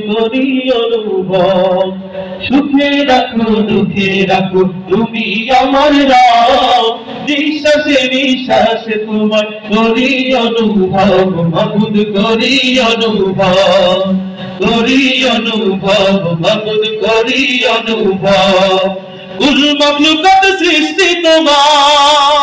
করি অনুভব সুখে রাখো দুঃখে রাখো তুমি আমার রব নিঃশ্বাসে নিঃশ্বাসে তোমার করি অনুভব মাবুদ করি অনুভব করি অনুভব মাবুদ করি অনুভব কুল মখলুকাত সৃষ্টি তোমার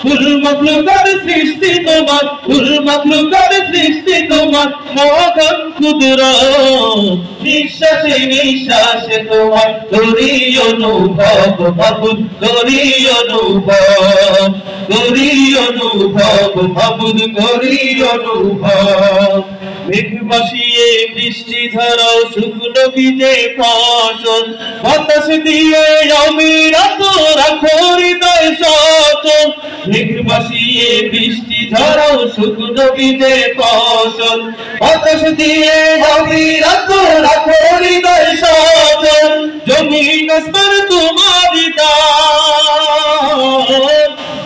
কুল মখলুকাত সৃষ্টি তোমার কুল মখলুকাত সৃষ্টি তোমার মহান কুদরত নিঃশ্বাসে নিঃশ্বাসে তোমার করি অনুভব মাবুদ করি অনুভব করি অনুভব মাবুদ করি অনুভব মেঘ ভাসিয়ে বৃষ্টি ধারাও শুকনো ভিজে ফসল বাতাস দিয়ে অবিরত রাখো হৃদয় সচল মেঘ ভাসিয়ে বৃষ্টি ধারাও শুকনো ভিজে ফসল বাতাস দিয়ে অবিরত রাখো হৃদয় সচল জমিন আসমান তোমারি দান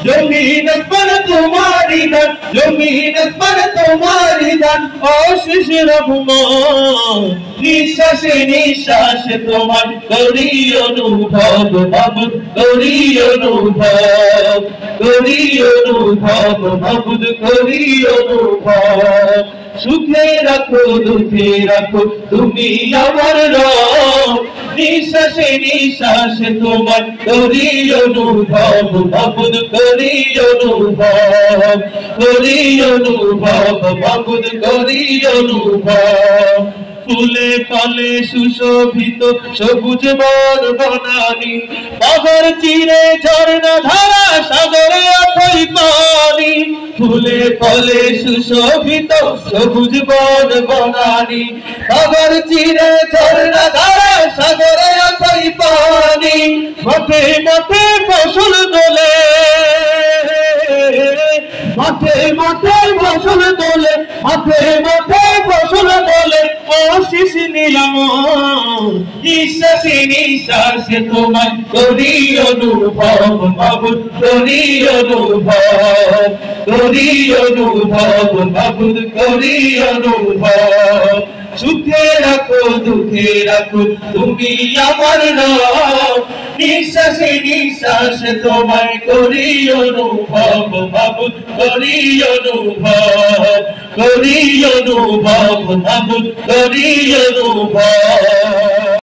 জমিন আসমান তোমারি দান জমিন আসমান তোমারি দান অশেষ রহমত নিঃশ্বাসে নিঃশ্বাসে তোমার করি অনুভব মাবুদ করি অনুভব করি অনুভব মাবুদ করি অনুভব সুখে রাখো দুঃখে রাখো তুমি আমার রব নিঃশ্বাসে নিঃশ্বাসে তোমার করি অনুভব মাবুদ করি অনুভব করি অনুভব মাবুদ করি অনুভব ফুলে ফলে সুশোভিত সবুজ বন বনানি পাহাড় চিরে ঝর্ণা ধারা সাগরে অথই পানি ফুলে ফলে সুশোভিত সবুজ বন বনানি পাহাড় চিরে ঝর্ণা ধারা সাগরে অথই পানি মাঠে মাঠে ফসল তোলে মাঠে মাঠে ফসল তোলে মাঠে মাঠে ফসল তোলে অশেষ নিয়ামত নিঃশ্বাসে নিঃশ্বাসে তোমার করি অনুভব মাবুদ করি অনুভব করি অনুভব মাবুদ করি অনুভব সুখে রাখো দুঃখে রাখো তুমি আমার রব নিঃশ্বাসে নিঃশ্বাসে তোমায় করি অনুভব মাবুদ করি অনুভব করি অনুভব মাবুদ করি অনুভব